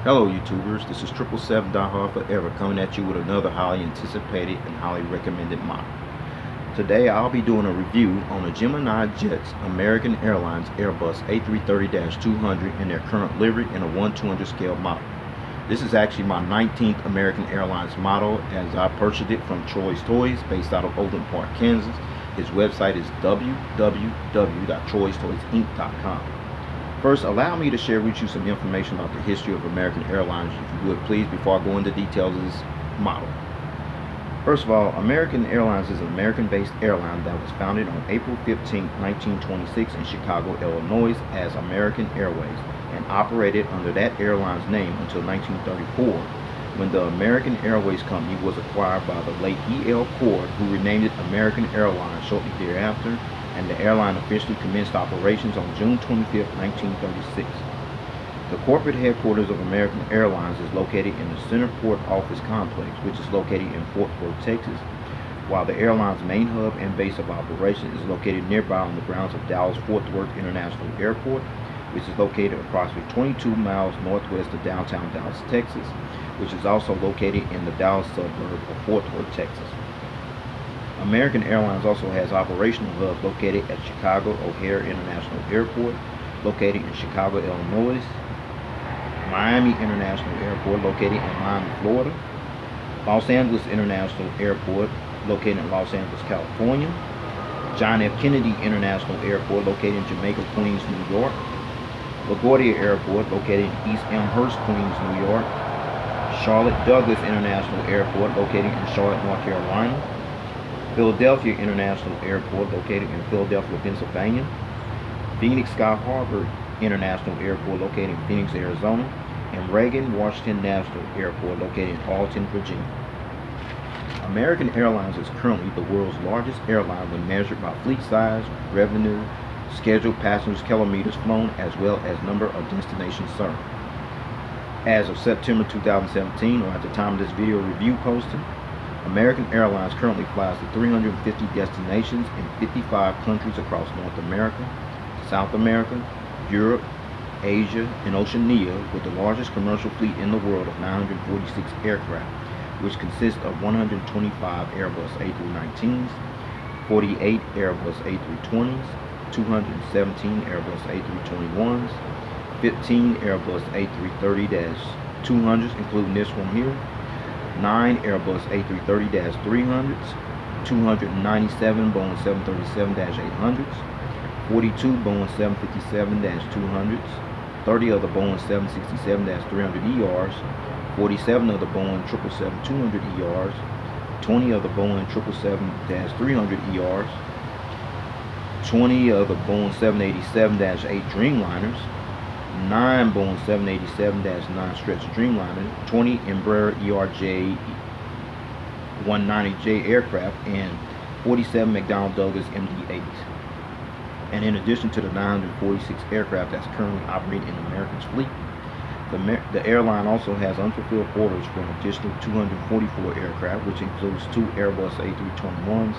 Hello YouTubers, this is 777 Die Hard Forever coming at you with another highly anticipated and highly recommended model. Today I'll be doing a review on the Gemini Jet's American Airlines Airbus A330-200 in their current livery in a 1/200 scale model. This is actually my 19th American Airlines model, as I purchased it from Troy's Toys based out of Overland Park, Kansas. His website is www.troystoysinc.com. First, allow me to share with you some information about the history of American Airlines, if you would please, before I go into details of this model. First of all, American Airlines is an American-based airline that was founded on April 15, 1926 in Chicago, Illinois as American Airways, and operated under that airline's name until 1934, when the American Airways Company was acquired by the late E.L. Cord, who renamed it American Airlines shortly thereafter, and the airline officially commenced operations on June 25, 1936. The corporate headquarters of American Airlines is located in the Centerport Office Complex, which is located in Fort Worth, Texas, while the airline's main hub and base of operations is located nearby on the grounds of Dallas-Fort Worth International Airport, which is located approximately 22 miles northwest of downtown Dallas, Texas, which is also located in the Dallas suburb of Fort Worth, Texas. American Airlines also has operational hubs located at Chicago O'Hare International Airport, located in Chicago, Illinois, Miami International Airport, located in Miami, Florida, Los Angeles International Airport, located in Los Angeles, California, John F. Kennedy International Airport, located in Jamaica, Queens, New York, LaGuardia Airport, located in East Elmhurst, Queens, New York, Charlotte Douglas International Airport, located in Charlotte, North Carolina, Philadelphia International Airport, located in Philadelphia, Pennsylvania, Phoenix Sky Harbor International Airport, located in Phoenix, Arizona, and Reagan Washington National Airport, located in Arlington, Virginia. American Airlines is currently the world's largest airline when measured by fleet size, revenue, scheduled passengers, kilometers flown, as well as number of destinations served. As of September 2017, or at the time of this video review posted, American Airlines currently flies to 350 destinations in 55 countries across North America, South America, Europe, Asia, and Oceania, with the largest commercial fleet in the world of 946 aircraft, which consists of 125 Airbus A319s, 48 Airbus A320s, 217 Airbus A321s, 15 Airbus A330-200s, including this one here, 9 Airbus A330-300s, 297 Boeing 737-800s, 42 Boeing 757-200s, 30 of the Boeing 767-300ERs, 47 of the Boeing 777-200ERs, 20 of the Boeing 777-300ERs, 20 of the Boeing 787-8 Dreamliners, 9 Boeing 787-9 Stretch Dreamliners, 20 Embraer ERJ-190J aircraft, and 47 McDonnell Douglas MD-8s. And in addition to the 946 aircraft that's currently operating in American's fleet, the airline also has unfulfilled orders for an additional 244 aircraft, which includes 2 Airbus A321s,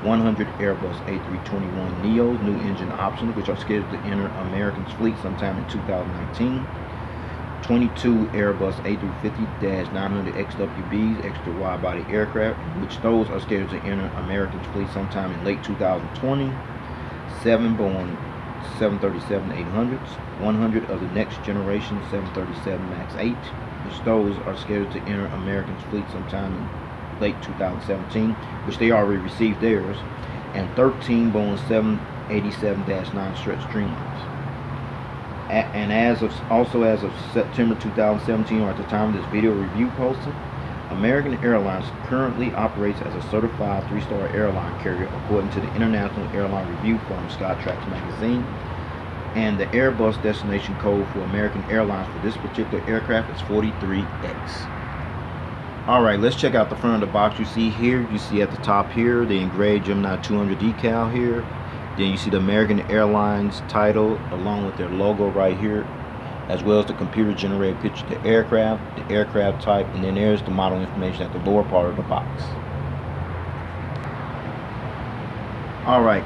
100 Airbus A321neos, new engine optional, which are scheduled to enter American's fleet sometime in 2019, 22 Airbus A350-900XWBs, extra wide-body aircraft, which those are scheduled to enter American's fleet sometime in late 2020, 7 Boeing 737-800s, 100 of the next generation 737 MAX 8, which those are scheduled to enter American's fleet sometime in late 2017, which they already received theirs, and 13 Boeing 787-9 Stretch Dreamliners. And as of September 2017, or at the time of this video review posted, American Airlines currently operates as a certified 3-star airline carrier according to the international airline review firm Skytrax magazine, and the Airbus destination code for American Airlines for this particular aircraft is 43X. Alright, let's check out the front of the box. You see at the top here, the engraved Gemini 200 decal here. Then you see the American Airlines title along with their logo right here, as well as the computer generated picture of the aircraft type, and then there's the model information at the lower part of the box. Alright,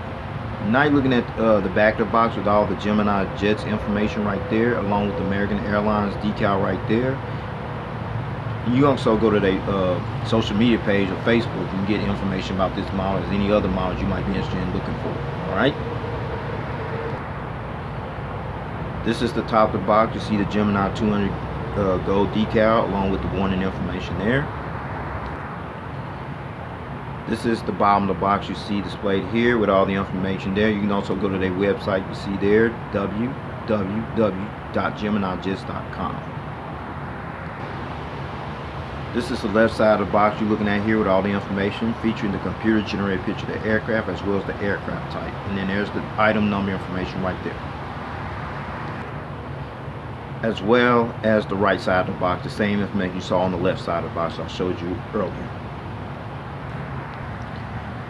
Now you're looking at the back of the box with all the Gemini Jets information right there, along with the American Airlines decal right there. You also go to their social media page or Facebook and get information about this model as any other models you might be interested in looking for. Alright. This is the top of the box. You see the Gemini 200 gold decal along with the warning information there. This is the bottom of the box you see displayed here with all the information there. You can also go to their website. You see there, www.geminijets.com. This is the left side of the box you're looking at here with all the information featuring the computer generated picture of the aircraft as well as the aircraft type. And then there's the item number information right there. As well as the right side of the box, the same information you saw on the left side of the box I showed you earlier.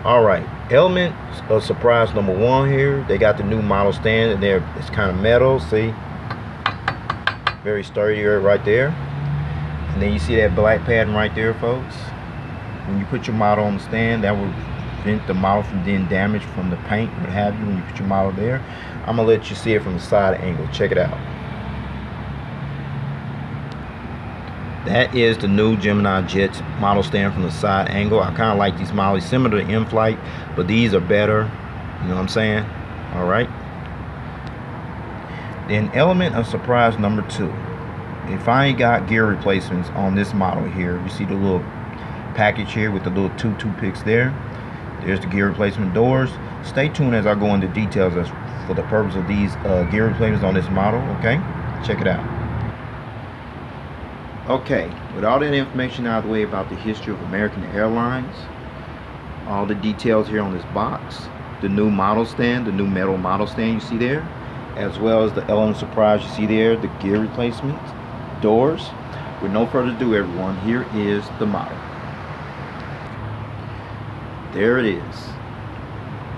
Alright, element of surprise number one here. They got the new model stand and there it's kind of metal, see? Very sturdy right there. And then you see that black pattern right there, folks. When you put your model on the stand, that will prevent the model from being damaged from the paint, what have you, when you put your model there. I'm gonna let you see it from the side angle. Check it out. That is the new Gemini Jets model stand from the side angle. I kind of like these models, similar to in-flight, but these are better. You know what I'm saying? All right. Then element of surprise number two. If I ain't got gear replacements on this model here, you see the little package here with the little two toothpicks there. There's the gear replacement doors. Stay tuned as I go into details as for the purpose of these gear replacements on this model. Okay, check it out. Okay, with all that information out of the way about the history of American Airlines, all the details here on this box, the new model stand, the new metal model stand you see there, as well as the element of surprise you see there, the gear replacement doors. With no further ado, everyone, here is the model. There it is,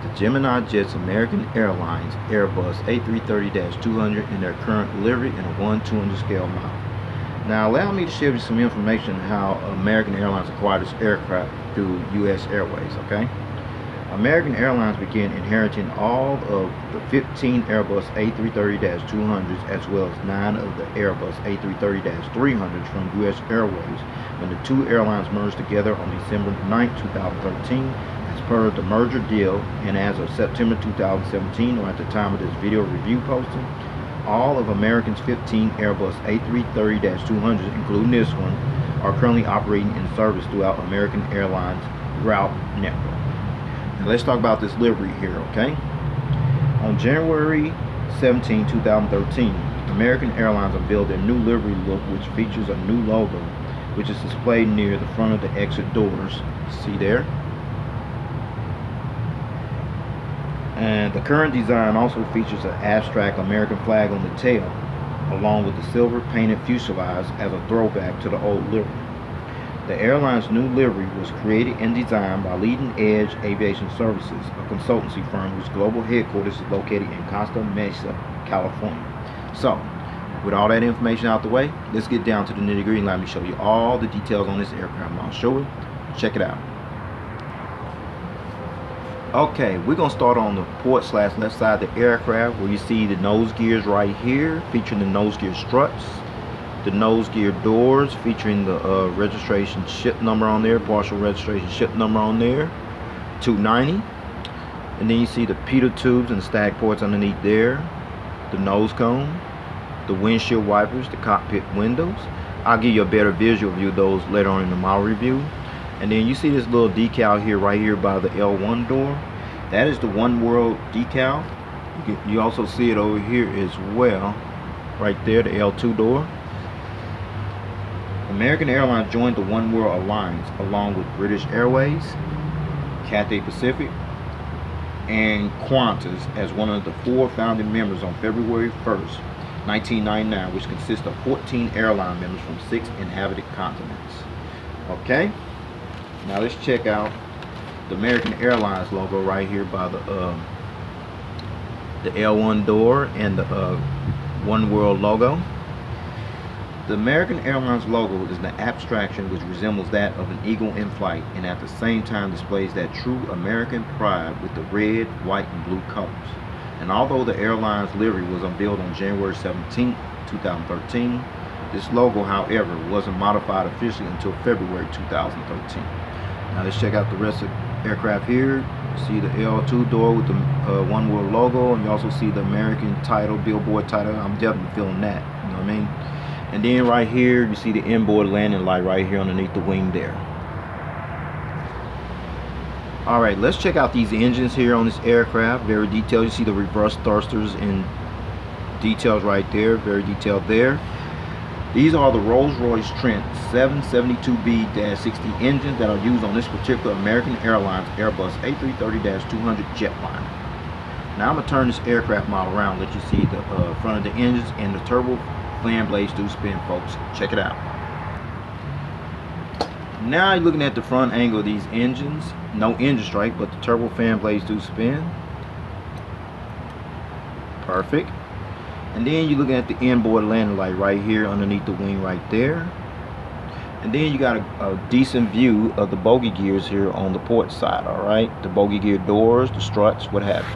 the Gemini Jets American Airlines Airbus A330-200 in their current livery in a 1/200 scale model. Now allow me to share with you some information on how American Airlines acquired this aircraft through US Airways. Okay, American Airlines began inheriting all of the 15 Airbus A330-200s as well as 9 of the Airbus A330-300s from US Airways when the two airlines merged together on December 9, 2013 as per the merger deal, and as of September 2017, or at the time of this video review posting, all of American's 15 Airbus A330-200s, including this one, are currently operating in service throughout American Airlines route network. Now let's talk about this livery here, okay? On January 17, 2013, American Airlines unveiled their new livery look, which features a new logo, which is displayed near the front of the exit doors. See there? And the current design also features an abstract American flag on the tail, along with the silver painted fuselage as a throwback to the old livery. The airline's new livery was created and designed by Leading Edge Aviation Services, a consultancy firm whose global headquarters is located in Costa Mesa, California. So, with all that information out the way, let's get down to the nitty-gritty and let me show you all the details on this aircraft model. Show it, check it out. Okay, we're going to start on the port/left side of the aircraft where you see the nose gears right here featuring the nose gear struts, the nose gear doors featuring the registration ship number on there, partial registration ship number on there, 290, and then you see the pitot tubes and the stag ports underneath there, the nose cone, the windshield wipers, the cockpit windows. I'll give you a better visual view of those later on in the model review. And then you see this little decal here, right here by the L1 door. That is the One World decal. You also see it over here as well, right there, the L2 door. American Airlines joined the One World Alliance along with British Airways, Cathay Pacific, and Qantas as one of the 4 founding members on February 1st, 1999, which consists of 14 airline members from 6 inhabited continents. Okay, now let's check out the American Airlines logo right here by the L1 door and the One World logo. The American Airlines logo is an abstraction which resembles that of an eagle in flight and at the same time displays that true American pride with the red, white, and blue colors. And although the airline's livery was unveiled on January 17, 2013, this logo, however, wasn't modified officially until February 2013. Now let's check out the rest of the aircraft here. See the L2 door with the One World logo, and you also see the American title, billboard title. I'm definitely feeling that, you know what I mean? And then right here you see the inboard landing light right here underneath the wing there. Alright, let's check out these engines here on this aircraft. Very detailed. You see the reverse thrusters and details right there, very detailed there. These are the Rolls-Royce Trent 772B-60 engines that are used on this particular American Airlines Airbus A330-200 jetliner. Now I'm going to turn this aircraft model around, let you see the front of the engines, and the turbo fan blades do spin, folks. Check it out. Now you're looking at the front angle of these engines. No engine strike, but the turbo fan blades do spin. Perfect. And then you're looking at the inboard landing light right here underneath the wing right there. And then you got a decent view of the bogey gears here on the port side. All right, the bogey gear doors, the struts, what have you.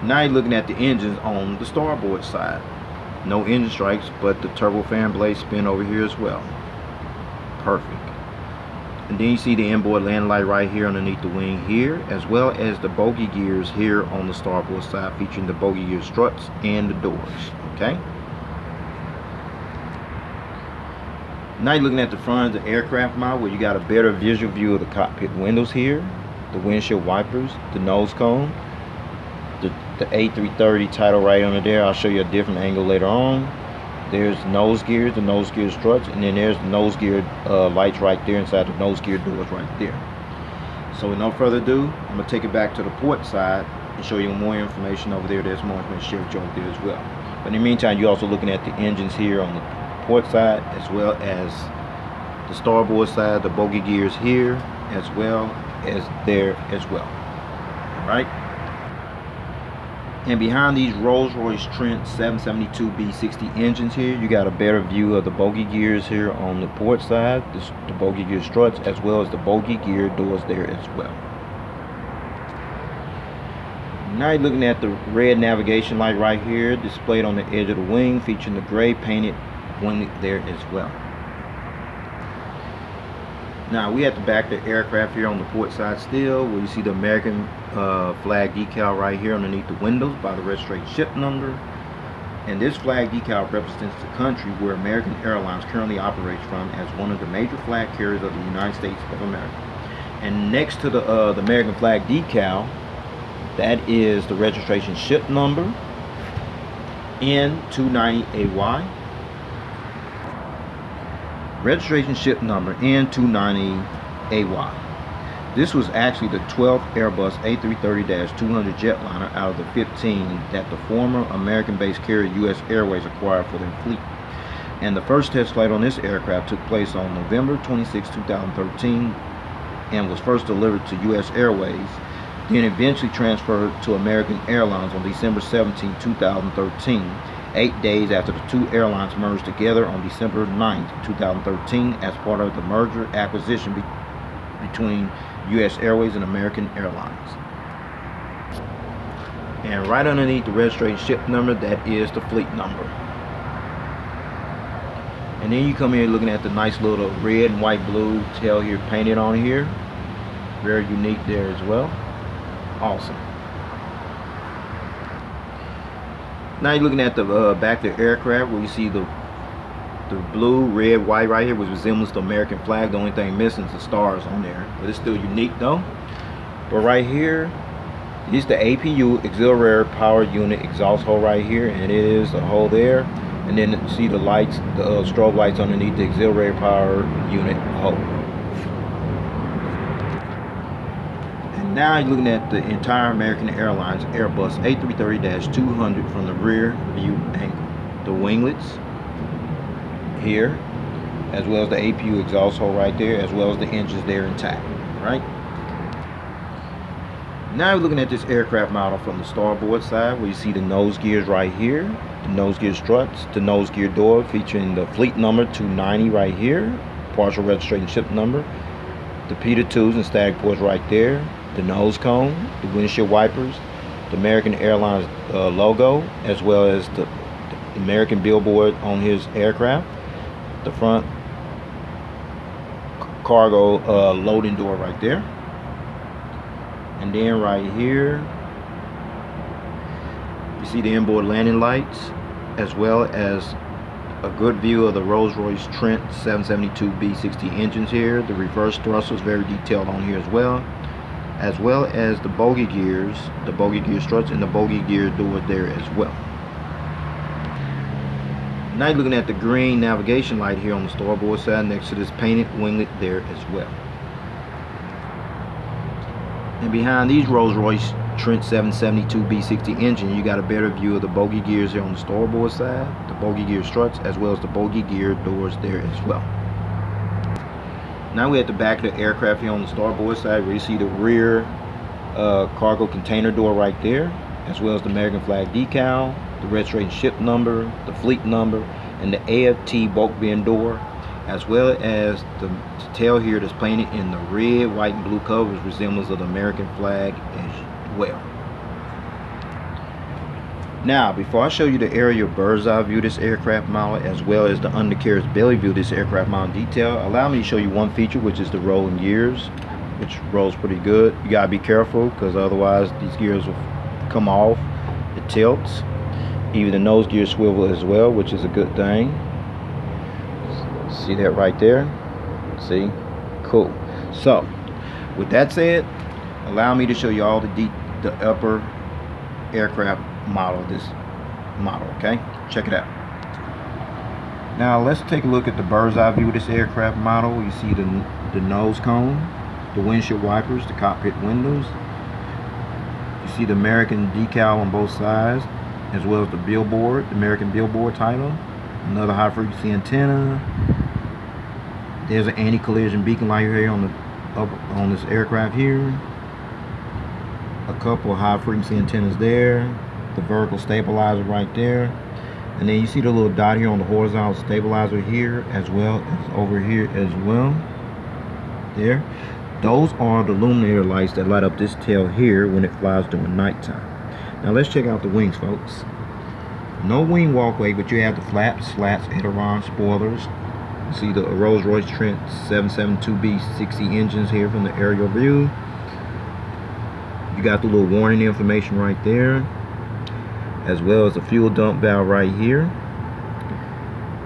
Now you're looking at the engines on the starboard side. No engine strikes, but the turbo fan blades spin over here as well. Perfect. And then you see the inboard landing light right here underneath the wing here, as well as the bogey gears here on the starboard side, featuring the bogey gear struts and the doors. Okay. Now you're looking at the front of the aircraft model, where you got a better visual view of the cockpit windows here, the windshield wipers, the nose cone, the A330 title right under there. I'll show you a different angle later on. There's nose gears, the nose gear struts, and then there's the nose gear lights right there inside the nose gear doors right there. So with no further ado, I'm going to take it back to the port side and show you more information over there. There's more information to share with you over there as well. But in the meantime, you're also looking at the engines here on the port side, as well as the starboard side, the bogey gears here, as well as there as well. All right. And behind these Rolls-Royce Trent 772B-60 engines here, you got a better view of the bogey gears here on the port side, the bogey gear struts, as well as the bogey gear doors there as well. Now you're looking at the red navigation light right here, displayed on the edge of the wing, featuring the gray painted wing there as well. Now we at the back of the aircraft here on the port side still, where you see the American flag decal right here underneath the windows by the registration ship number. And this flag decal represents the country where American Airlines currently operates from as one of the major flag carriers of the United States of America. And next to the American flag decal, that is the registration ship number N290AY. Registration ship number N290AY. This was actually the 12th Airbus A330-200 jetliner out of the 15 that the former American-based carrier U.S. Airways acquired for their fleet. And the first test flight on this aircraft took place on November 26, 2013 and was first delivered to U.S. Airways, then eventually transferred to American Airlines on December 17, 2013. 8 days after the two airlines merged together on December 9, 2013 as part of the merger acquisition between U.S. Airways and American Airlines. And right underneath the registration ship number, that is the fleet number. And then you come here looking at the nice little red and white blue tail here painted on here. Very unique there as well. Awesome. Now you're looking at the back of the aircraft, where you see the blue, red, white right here, which resembles the American flag. The only thing missing is the stars on there, but it's still unique though. But right here is the APU, auxiliary power unit exhaust hole right here, and it is a hole there. And then you see the lights, the strobe lights underneath the auxiliary power unit hole. Now you're looking at the entire American Airlines Airbus A330-200 from the rear view angle. The winglets here, as well as the APU exhaust hole right there, as well as the engines there intact. Right. Now we're looking at this aircraft model from the starboard side, where you see the nose gears right here, the nose gear struts, the nose gear door featuring the fleet number 290 right here, partial registration ship number, the Peter 2s and static ports right there, the nose cone, the windshield wipers, the American Airlines logo, as well as the American billboard on his aircraft, the front cargo loading door right there. And then right here, you see the inboard landing lights, as well as a good view of the Rolls-Royce Trent 772B60 engines here. The reverse thrusters very detailed on here as well as the bogey gears, the bogey gear struts, and the bogey gear door there as well. Now you're looking at the green navigation light here on the starboard side next to this painted winglet there as well. And behind these Rolls-Royce Trent 772B60 engine, you got a better view of the bogey gears here on the starboard side, the bogey gear struts, as well as the bogey gear doors there as well. Now we're at the back of the aircraft here on the starboard side, where you see the rear cargo container door right there, as well as the American flag decal, the registration ship number, the fleet number, and the AFT bulk bin door, as well as the tail here that's painted in the red, white, and blue colors, resemblance of the American flag as well. Now, before I show you the aerial bird's eye view of this aircraft model, as well as the undercarriage belly view of this aircraft model in detail, allow me to show you one feature, which is the rolling gears, which rolls pretty good. You gotta be careful, because otherwise these gears will come off. It tilts. Even the nose gear swivel as well, which is a good thing. See that right there? See? Cool. So, with that said, allow me to show you all the upper aircraft model of this model, okay? Check it out. Now, let's take a look at the bird's eye view of this aircraft model. You see the nose cone, the windshield wipers, the cockpit windows. You see the American decal on both sides, as well as the billboard, the American billboard title, another high frequency antenna. There's an anti-collision beacon light here on this aircraft here. A couple of high frequency antennas there. The vertical stabilizer right there. And then you see the little dot here on the horizontal stabilizer here, as well as over here as well. There. Those are the illuminator lights that light up this tail here when it flies during nighttime. Now let's check out the wings, folks. No wing walkway, but you have the flaps, slats, aileron, spoilers. You see the Rolls-Royce Trent 772B60 engines here from the aerial view. You got the little warning information right there, as well as the fuel dump valve right here.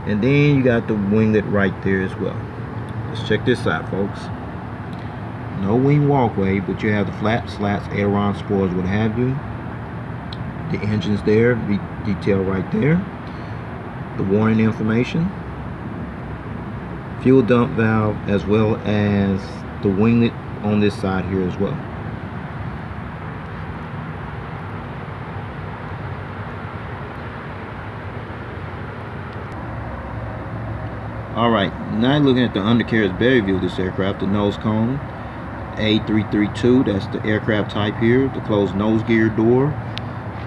And then you got the winglet right there as well. Let's check this out, folks. No wing walkway, but you have the flaps, slats, aileron, spoilers, what have you. The engines there, detailed right there. The warning information. Fuel dump valve, as well as the winglet on this side here as well. Alright, now looking at the undercarriage belly view of this aircraft, the nose cone, A330-2, that's the aircraft type here, the closed nose gear door,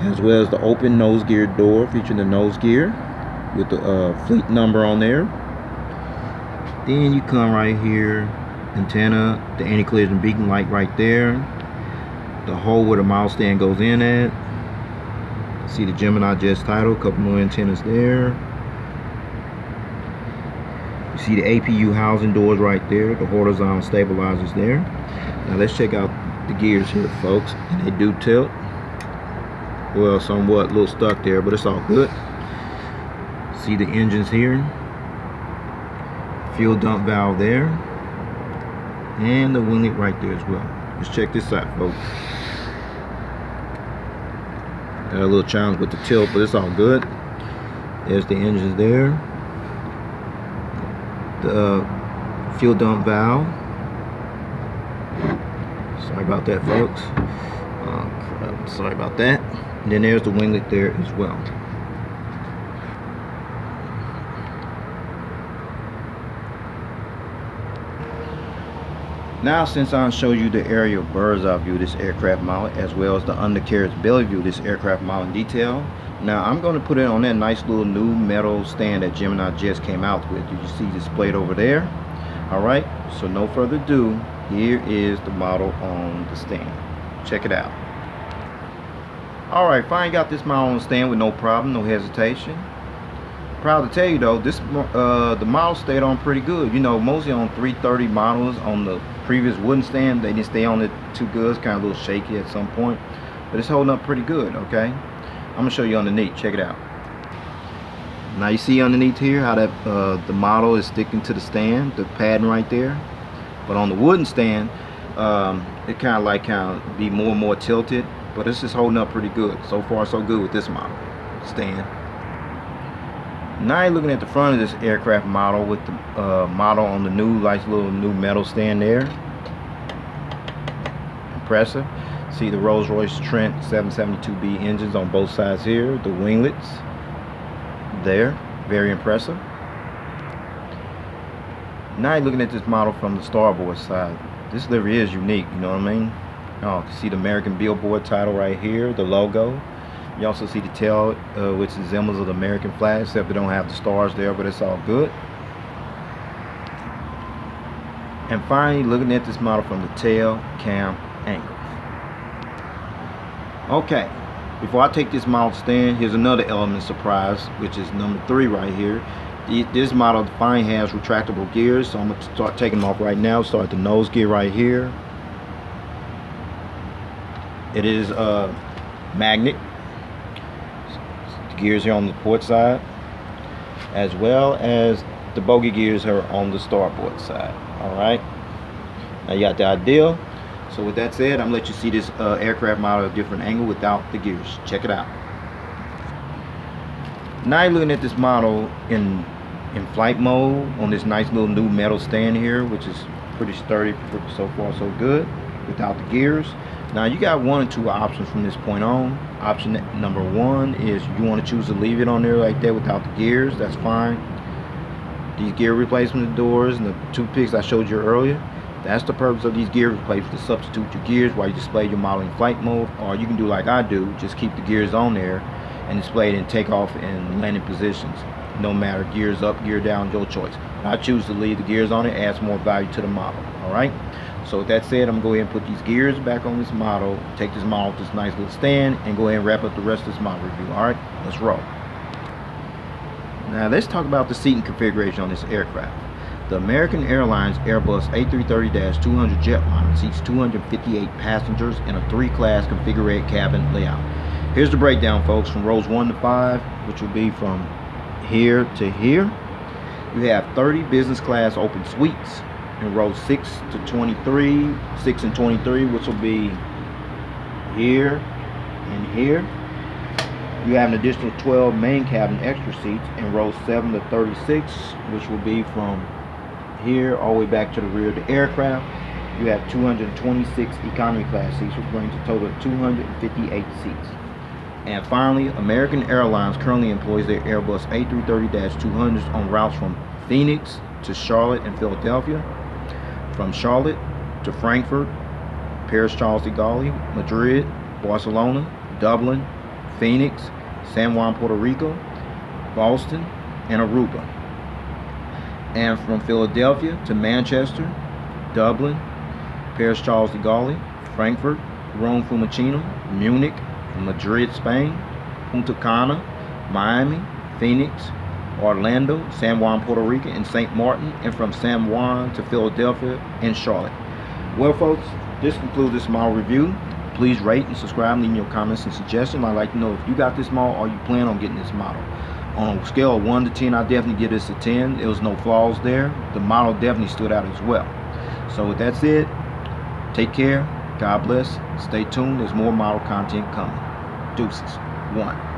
as well as the open nose gear door featuring the nose gear with the fleet number on there. Then you come right here, antenna, the anti-collision beacon light right there, the hole where the mouse stand goes in at. See the Gemini Jets title, a couple more antennas there. You see the APU housing doors right there, the horizontal stabilizers there. Now let's check out the gears here, folks. And they do tilt. Well, somewhat a little stuck there, but it's all good. See the engines here. Fuel dump valve there. And the winglet right there as well. Let's check this out, folks. Got a little challenge with the tilt, but it's all good. There's the engines there. The fuel dump valve. Sorry about that, folks. Sorry about that. And then there's the winglet there as well. Now, since I showed you the aerial bird's eye view of this aircraft model, as well as the undercarriage belly view of this aircraft model in detail, now I'm going to put it on that nice little new metal stand that Gemini just came out with. You see displayed over there. Alright, so no further ado, here is the model on the stand. Check it out. Alright, finally got this model on the stand with no problem, no hesitation. Proud to tell you though, this the model stayed on pretty good. You know, mostly on 330 models on the previous wooden stand, they didn't stay on it too good. It's kind of a little shaky at some point, but it's holding up pretty good. Okay, I'm gonna show you underneath. Check it out. Now you see underneath here how that the model is sticking to the stand, the padding right there. But on the wooden stand, it kind of be more and more tilted, but it's just holding up pretty good. So far so good with this model stand. Now you're looking at the front of this aircraft model with the model on the nice little new metal stand there. Impressive. See the Rolls-Royce Trent 772B engines on both sides here. The winglets there. Very impressive. Now you're looking at this model from the starboard side. This livery is unique, you know what I mean? Oh, you can see the American billboard title right here, the logo. You also see the tail, which resembles the American flag, except they don't have the stars there, but it's all good. And finally, looking at this model from the tail cam angle. Okay, before I take this model stand, here's another element surprise, which is number 3 right here. This model finally has retractable gears, so I'm going to start taking them off right now. Start the nose gear right here. It is a magnet. Gears here on the port side, as well as the bogey gears are on the starboard side. Alright, now you got the idea. So with that said, I'm gonna let you see this aircraft model at a different angle without the gears. Check it out. Now you're looking at this model in flight mode on this nice little new metal stand here, which is pretty sturdy. So far so good without the gears. Now you got 1 or 2 options from this point on. Option number 1 is you want to choose to leave it on there like that without the gears. That's fine. These gear replacement doors and the 2 pics I showed you earlier, that's the purpose of these gear replacements, to substitute your gears while you display your model in flight mode. Or you can do like I do, just keep the gears on there and display it in takeoff and landing positions. No matter, gears up, gear down, your choice. I choose to leave the gears on it, adds more value to the model. Alright, so with that said, I'm going to go ahead and put these gears back on this model, take this model to this nice little stand, and go ahead and wrap up the rest of this model review. Alright, let's roll. Now let's talk about the seating configuration on this aircraft. The American Airlines Airbus A330-200 jetliner seats 258 passengers in a 3-class configured cabin layout. Here's the breakdown, folks, from rows 1 to 5, which will be from here to here. You have 30 business class open suites in rows 6 to 23, 6 and 23, which will be here and here. You have an additional 12 main cabin extra seats in rows 7 to 36, which will be from here all the way back to the rear of the aircraft. You have 226 economy class seats, which brings a total of 258 seats. And finally, American Airlines currently employs their Airbus A330-200s on routes from Phoenix to Charlotte and Philadelphia, from Charlotte to Frankfurt, Paris Charles de Gaulle, Madrid, Barcelona, Dublin, Phoenix, San Juan, Puerto Rico, Boston, and Aruba. And from Philadelphia to Manchester, Dublin, Paris Charles de Gaulle, Frankfurt, Rome Fiumicino, Munich, Madrid, Spain, Punta Cana, Miami, Phoenix, Orlando, San Juan, Puerto Rico, and St. Martin, and from San Juan to Philadelphia and Charlotte. Well, folks, this concludes this model review. Please rate and subscribe, leave your comments and suggestions. I'd like to know if you got this model or you plan on getting this model. On a scale of 1 to 10, I definitely give this a 10. There was no flaws there. The model definitely stood out as well. So with that said, take care, God bless, stay tuned, there's more model content coming. Deuces. 1.